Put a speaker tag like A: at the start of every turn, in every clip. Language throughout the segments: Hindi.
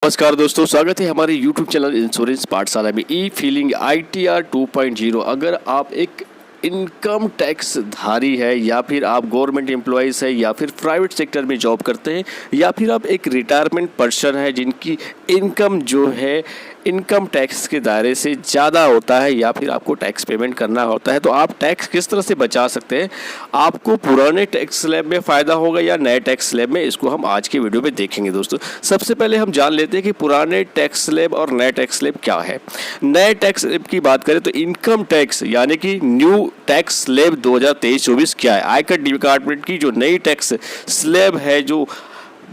A: नमस्कार दोस्तों, स्वागत है हमारे YouTube चैनल इंश्योरेंस पाठशाला में। ई फीलिंग ITR 2.0। अगर आप एक इनकम टैक्स धारी है या फिर आप गवर्नमेंट एम्प्लॉयज़ है या फिर प्राइवेट सेक्टर में जॉब करते हैं या फिर आप एक रिटायरमेंट पर्सन है जिनकी इनकम जो है इनकम टैक्स के दायरे से ज़्यादा होता है या फिर आपको टैक्स पेमेंट करना होता है, तो आप टैक्स किस तरह से बचा सकते हैं, आपको पुराने टैक्स स्लैब में फ़ायदा होगा या नए टैक्स स्लैब में, इसको हम आज के वीडियो में देखेंगे। दोस्तों, सबसे पहले हम जान लेते हैं कि पुराने टैक्स स्लैब और नए टैक्स स्लैब क्या है। नए टैक्स स्लैब की बात करें तो इनकम टैक्स यानी कि न्यू टैक्स स्लैब 2023-24 क्या है। आयकर डिपार्टमेंट की जो नई टैक्स स्लैब है, जो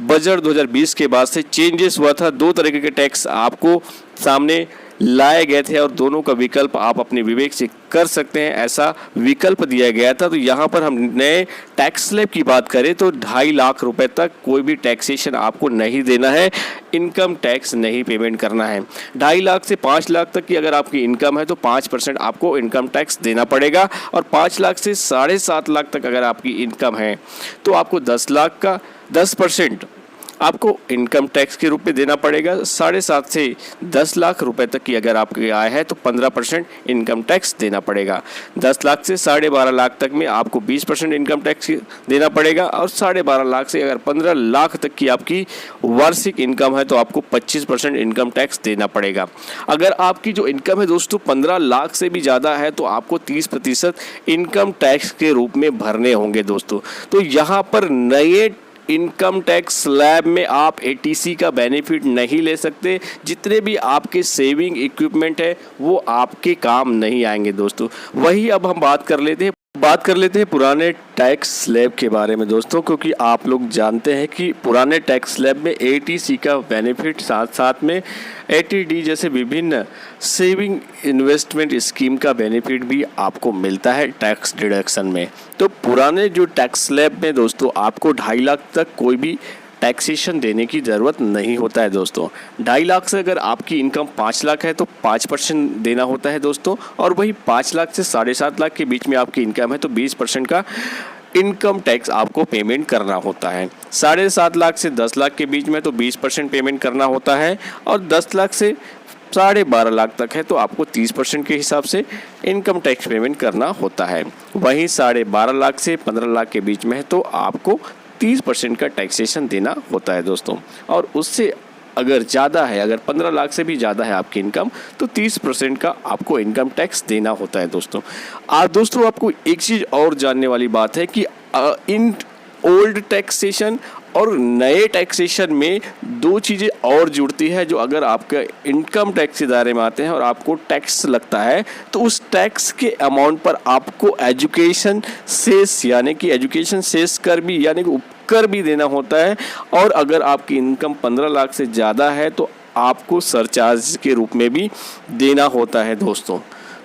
A: बजट 2020 के बाद से चेंजेस हुआ था, दो तरीके के टैक्स आपको सामने लाए गए थे और दोनों का विकल्प आप अपने विवेक से कर सकते हैं, ऐसा विकल्प दिया गया था। तो यहाँ पर हम नए टैक्स स्लैब की बात करें तो 2.5 लाख रुपए तक कोई भी टैक्सेशन आपको नहीं देना है, इनकम टैक्स नहीं पेमेंट करना है। 2.5 लाख से 5 लाख तक की अगर आपकी इनकम है तो 5% आपको इनकम टैक्स देना पड़ेगा, और 5 लाख से 7.5 लाख तक अगर आपकी इनकम है तो आपको 10 लाख का 10% आपको इनकम टैक्स के रूप में देना पड़ेगा। 7.5 से 10 लाख रुपए तक की अगर आपकी आय है तो 15% इनकम टैक्स देना पड़ेगा। 10 लाख से 12.5 लाख तक में आपको 20% इनकम टैक्स देना पड़ेगा, और 12.5 लाख से अगर 15 लाख तक की आपकी वार्षिक इनकम है तो आपको 25% इनकम टैक्स देना पड़ेगा। अगर आपकी जो इनकम है दोस्तों 15 लाख से भी ज़्यादा है तो आपको 30% इनकम टैक्स के रूप में भरने होंगे दोस्तों। तो यहाँ पर नए इनकम टैक्स स्लैब में आप ATC का बेनिफिट नहीं ले सकते। जितने भी आपके सेविंग इक्विपमेंट है वो आपके काम नहीं आएंगे दोस्तों। वही अब हम बात कर लेते हैं पुराने टैक्स स्लैब के बारे में दोस्तों, क्योंकि आप लोग जानते हैं कि पुराने टैक्स स्लैब में ATC का बेनिफिट साथ साथ में ATD जैसे विभिन्न सेविंग इन्वेस्टमेंट स्कीम का बेनिफिट भी आपको मिलता है टैक्स डिडक्शन में। तो पुराने जो टैक्स स्लैब में दोस्तों आपको 2.5 लाख तक कोई भी टैक्सेशन देने की ज़रूरत नहीं होता है दोस्तों। 2.5 लाख से अगर आपकी इनकम 5 लाख है तो 5% देना होता है दोस्तों, और वही 5 लाख से 7.5 लाख के बीच में आपकी इनकम है तो 20% का इनकम टैक्स आपको पेमेंट करना होता है। 7.5 लाख से 10 लाख के बीच में तो 20% पेमेंट करना होता है, और 10 लाख से 12.5 लाख तक है तो आपको 30% के हिसाब से इनकम टैक्स पेमेंट करना होता है। वहीं 12.5 लाख से 15 लाख के बीच में है तो आपको 30% का टैक्सेशन देना होता है दोस्तों। और उससे अगर ज़्यादा है, अगर 15 लाख से भी ज़्यादा है आपकी इनकम तो 30% का आपको इनकम टैक्स देना होता है दोस्तों। दोस्तों आपको एक चीज़ और जानने वाली बात है कि इन ओल्ड टैक्सेशन और नए टैक्सेशन में दो चीज़ें और जुड़ती है, जो अगर आपके इनकम टैक्स के दायरे में आते हैं और आपको टैक्स लगता है तो उस टैक्स के अमाउंट पर आपको एजुकेशन सेस यानी कि एजुकेशन सेस कर भी यानी कि उपकर भी देना होता है, और अगर आपकी इनकम 15 लाख से ज़्यादा है तो आपको सरचार्ज के रूप में भी देना होता है दोस्तों।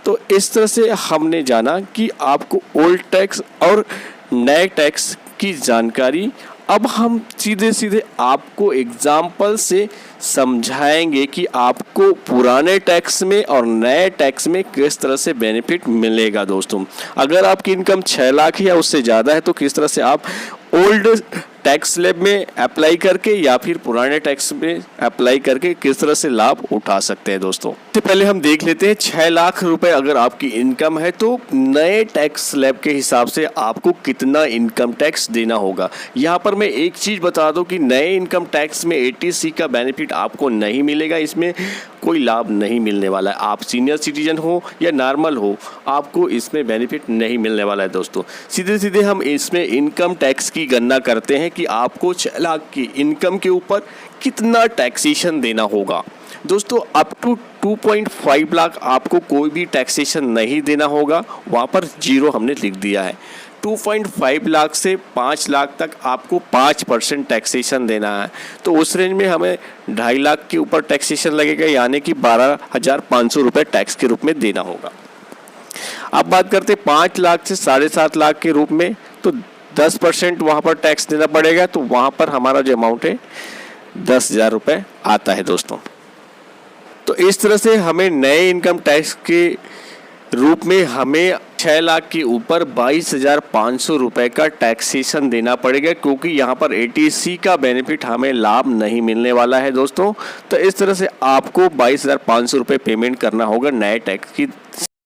A: तो इस तरह से हमने जाना कि आपको ओल्ड टैक्स और नए टैक्स की जानकारी। अब हम सीधे आपको एग्जाम्पल से समझाएंगे कि आपको पुराने टैक्स में और नए टैक्स में किस तरह से बेनिफिट मिलेगा दोस्तों। अगर आपकी इनकम 6 लाख या उससे ज़्यादा है तो किस तरह से आप ओल्ड टैक्स स्लैब में अप्लाई करके या फिर पुराने टैक्स में अप्लाई करके किस तरह से लाभ उठा सकते हैं दोस्तों। सबसे पहले हम देख लेते हैं 6 लाख रुपए अगर आपकी इनकम है तो नए टैक्स स्लैब के हिसाब से आपको कितना इनकम टैक्स देना होगा। यहाँ पर मैं एक चीज़ बता दूं कि नए इनकम टैक्स में ATC का बेनिफिट आपको नहीं मिलेगा, इसमें कोई लाभ नहीं मिलने वाला है। आप सीनियर सिटीजन हो या नॉर्मल हो, आपको इसमें बेनिफिट नहीं मिलने वाला है दोस्तों। सीधे हम इसमें इनकम टैक्स की गणना करते हैं कि आपको 6 लाख की इनकम के ऊपर कितना टैक्सेशन देना होगा दोस्तों। अप टू 2.5 लाख आपको कोई भी टैक्सेशन नहीं देना होगा, वहाँ पर 0 हमने लिख दिया है। 2.5 लाख से 5 लाख तक आपको 5% टैक्सेशन देना है, तो उस रेंज में हमें 2.5 लाख के ऊपर टैक्सेशन लगेगा, यानी कि 12,500 रुपये टैक्स के रूप में देना होगा। अब बात करते 5 लाख से 7.5 लाख के रूप में, तो 10% वहाँ पर टैक्स देना पड़ेगा, तो वहाँ पर हमारा जो अमाउंट है 10,000 रुपये आता है दोस्तों। तो इस तरह से हमें नए इनकम टैक्स के रूप में हमें 6 लाख के ऊपर 22,500 रुपये का टैक्सेशन देना पड़ेगा, क्योंकि यहाँ पर एटीसी का बेनिफिट हमें लाभ नहीं मिलने वाला है दोस्तों। तो इस तरह से आपको 22,500 रुपये पेमेंट करना होगा नए टैक्स की।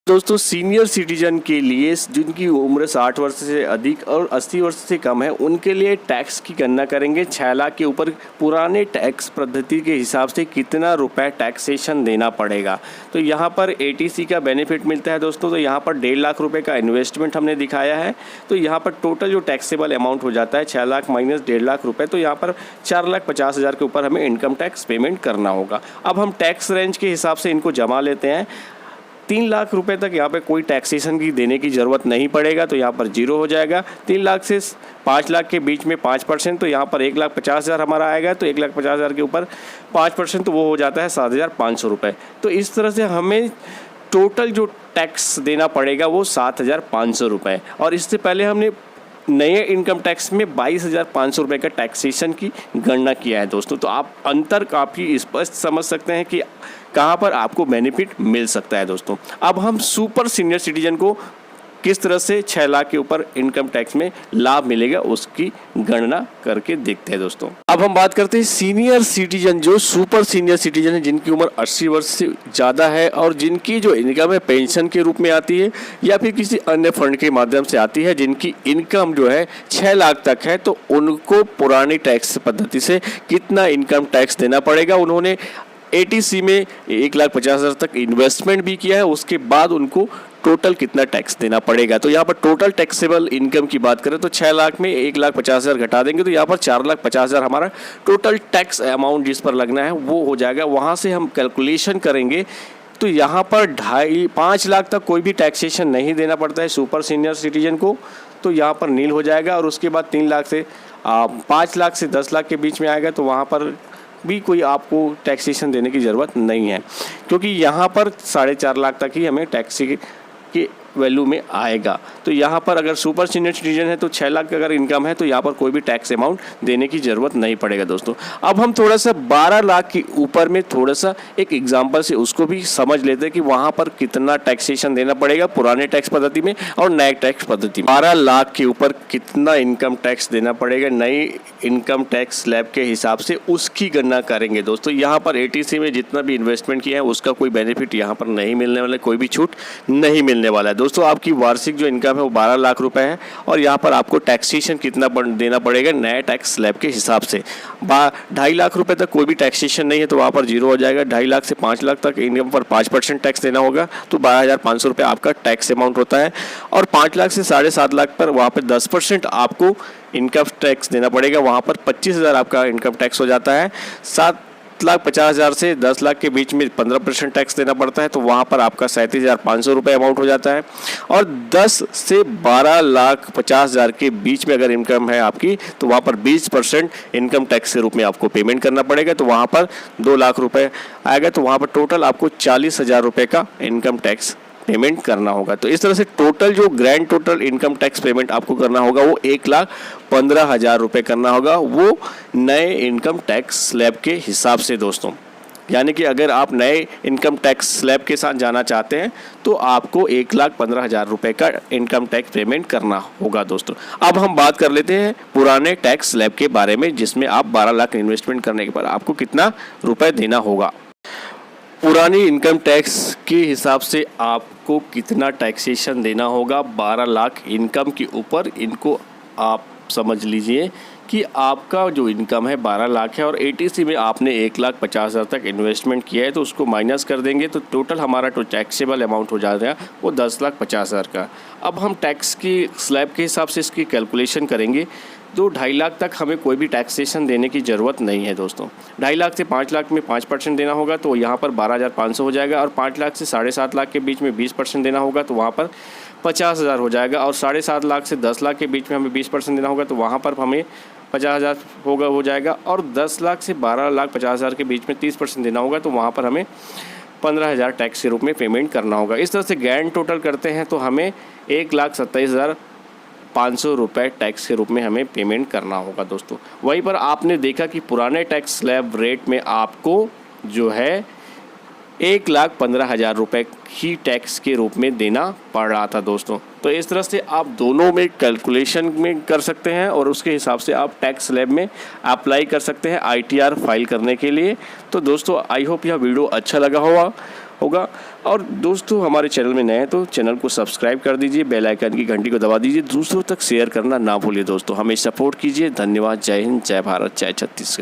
A: दोस्तों सीनियर सिटीजन के लिए जिनकी उम्र 60 वर्ष से अधिक और 80 वर्ष से कम है, उनके लिए टैक्स की गणना करेंगे। 6 लाख के ऊपर पुराने टैक्स पद्धति के हिसाब से कितना रुपए टैक्सेशन देना पड़ेगा। तो यहाँ पर एटीसी का बेनिफिट मिलता है दोस्तों। तो यहाँ पर 1.5 लाख रुपए का इन्वेस्टमेंट हमने दिखाया है। तो यहाँ पर टोटल जो टैक्सेबल अमाउंट हो जाता है 6 लाख माइनस 1.5 लाख रुपये, तो यहाँ पर 4,50,000 के ऊपर हमें इनकम टैक्स पेमेंट करना होगा। अब हम टैक्स रेंज के हिसाब से इनको जमा लेते हैं। 3 लाख रुपए तक यहाँ पे कोई टैक्सेशन की देने की ज़रूरत नहीं पड़ेगा, तो यहाँ पर 0 हो जाएगा। 3 लाख से 5 लाख के बीच में 5%, तो यहाँ पर 1,50,000 हमारा आएगा। तो 1,50,000 के ऊपर 5%, तो वो हो जाता है 7,500 रुपये। तो इस तरह से हमें टोटल जो टैक्स देना पड़ेगा वो 7,500 रुपये। और इससे पहले हमने नए इनकम टैक्स में 22,500 रुपये का टैक्सेशन की गणना किया है दोस्तों। तो आप अंतर काफ़ी स्पष्ट समझ सकते हैं कि कहाँ पर आपको बेनिफिट मिल सकता है दोस्तों। अब हम सुपर सीनियर सिटीजन को किस तरह से 6 लाख के ऊपर इनकम टैक्स में लाभ मिलेगा उसकी गणना करके देखते हैं दोस्तों। अब हम बात करते हैं सीनियर सिटीजन, जो सुपर सीनियर सिटीजन है, जिनकी उम्र 80 वर्ष से ज़्यादा है और जिनकी जो इनकम है पेंशन के रूप में आती है या फिर किसी अन्य फंड के माध्यम से आती है, जिनकी इनकम जो है 6 लाख तक है, तो उनको पुरानी टैक्स पद्धति से कितना इनकम टैक्स देना पड़ेगा। उन्होंने एटीसी में 1,50,000 तक इन्वेस्टमेंट भी किया है, उसके बाद उनको टोटल कितना टैक्स देना पड़ेगा। तो यहाँ पर टोटल टैक्सेबल इनकम की बात करें तो 6 लाख में 1,50,000 घटा देंगे, तो यहाँ पर 4,50,000 हमारा टोटल टैक्स अमाउंट जिस पर लगना है वो हो जाएगा। वहाँ से हम कैलकुलेशन करेंगे तो यहाँ पर 5 लाख तक कोई भी टैक्सेशन नहीं देना पड़ता है सुपर सीनियर सिटीजन को, तो यहाँ पर नील हो जाएगा। और उसके बाद 3 लाख से 5 लाख से 10 लाख के बीच में आएगा, तो वहाँ पर भी कोई आपको टैक्सेशन देने की ज़रूरत नहीं है, क्योंकि यहाँ पर 4.5 लाख तक ही हमें टैक्स की वैल्यू में आएगा। तो यहाँ पर अगर सुपर सीनियर सिटीजन है तो 6 लाख का अगर इनकम है तो यहाँ पर कोई भी टैक्स अमाउंट देने की ज़रूरत नहीं पड़ेगा दोस्तों। अब हम थोड़ा सा 12 लाख के ऊपर में थोड़ा सा एक एग्जांपल से उसको भी समझ लेते हैं कि वहाँ पर कितना टैक्सेशन देना पड़ेगा पुराने टैक्स पद्धति में और नए टैक्स पद्धति में। 12 लाख के ऊपर कितना इनकम टैक्स देना पड़ेगा नई इनकम टैक्स स्लैब के हिसाब से, उसकी गणना करेंगे दोस्तों। यहाँ पर एटीसी में जितना भी इन्वेस्टमेंट किया है उसका कोई बेनिफिट यहाँ पर नहीं मिलने वाला, कोई भी छूट नहीं मिलने वाला है दोस्तों। आपकी वार्षिक जो इनकम है वो 12 लाख रुपए है और यहाँ पर आपको टैक्सेशन कितना देना पड़ेगा नए टैक्स स्लैब के हिसाब से। 2.5 लाख रुपए तक कोई भी टैक्सेशन नहीं है, तो वहाँ पर 0 हो जाएगा। 2.5 लाख से 5 लाख तक इनकम पर 5% टैक्स देना होगा, तो 12,500 रुपये आपका टैक्स अमाउंट होता है। और 5 लाख से 7.5 लाख पर वहाँ पर 10% आपको इनकम टैक्स देना पड़ेगा, वहाँ पर 25,000 आपका इनकम टैक्स हो जाता है। 7,50,000 से 10 लाख के बीच में 15% टैक्स देना पड़ता है, तो वहाँ पर आपका 37,500 रुपये अमाउंट हो जाता है। और 10 से 12,50,000 के बीच में अगर इनकम है आपकी, तो वहाँ पर 20% इनकम टैक्स के रूप में आपको पेमेंट करना पड़ेगा, तो वहाँ पर 2 लाख रुपये आएगा। तो वहाँ पर टोटल आपको 40,000 रुपये का इनकम टैक्स पेमेंट करना होगा। तो इस तरह से टोटल जो grand total income tax payment आपको करना होगा वो 1,15,000 रुपये करना होगा, वो नए इनकम टैक्स स्लैब के हिसाब से दोस्तों। यानी कि अगर आप नए इनकम टैक्स स्लैब के साथ जाना चाहते हैं तो आपको 1,15,000 रुपये का इनकम टैक्स पेमेंट करना होगा दोस्तों। अब हम बात कर लेते हैं पुराने टैक्स स्लैब के बारे में, जिसमें आप 12 लाख इन्वेस्टमेंट करने के बाद आपको कितना रुपये देना होगा। पुरानी इनकम टैक्स के हिसाब से आपको कितना टैक्सेशन देना होगा 12 लाख इनकम के ऊपर। इनको आप समझ लीजिए कि आपका जो इनकम है 12 लाख है और एटीसी में आपने 1,50,000 तक इन्वेस्टमेंट किया है, तो उसको माइनस कर देंगे तो टोटल हमारा जो टैक्सेबल अमाउंट हो जाएगा वो 10,50,000 का। अब हम टैक्स की स्लैब के हिसाब से इसकी कैलकुलेशन करेंगे, तो 2.5 लाख तक हमें कोई भी टैक्सेशन देने की ज़रूरत नहीं है दोस्तों। 2.5 लाख से 5 लाख में 5% देना होगा, तो यहाँ पर 12,500 हो जाएगा। और 5 लाख से 7.5 लाख के बीच में 20% देना होगा, तो वहाँ पर 50,000 हो जाएगा। और 7.5 लाख से 10 लाख के बीच में हमें 20% देना होगा, तो वहाँ पर हमें 50,000 हो जाएगा। और 10 लाख से 12,50,000 के बीच में 30% देना होगा, तो वहाँ पर हमें 15,000 टैक्स के रूप में पेमेंट करना होगा। इस तरह से ग्रैंड टोटल करते हैं तो हमें 1,27,500 रुपये टैक्स के रूप में हमें पेमेंट करना होगा दोस्तों। वहीं पर आपने देखा कि पुराने टैक्स स्लैब रेट में आपको जो है 1,15,000 रुपये ही टैक्स के रूप में देना पड़ रहा था दोस्तों। तो इस तरह से आप दोनों में कैलकुलेशन में कर सकते हैं और उसके हिसाब से आप टैक्स स्लैब में अप्लाई कर सकते हैं ITR फाइल करने के लिए। तो दोस्तों आई होप यह वीडियो अच्छा लगा होगा और दोस्तों हमारे चैनल में नए हैं तो चैनल को सब्सक्राइब कर दीजिए, बेल आइकन की घंटी को दबा दीजिए, दूसरों तक शेयर करना ना भूलिए दोस्तों। हमें सपोर्ट कीजिए। धन्यवाद। जय हिंद, जय भारत, जय छत्तीसगढ़।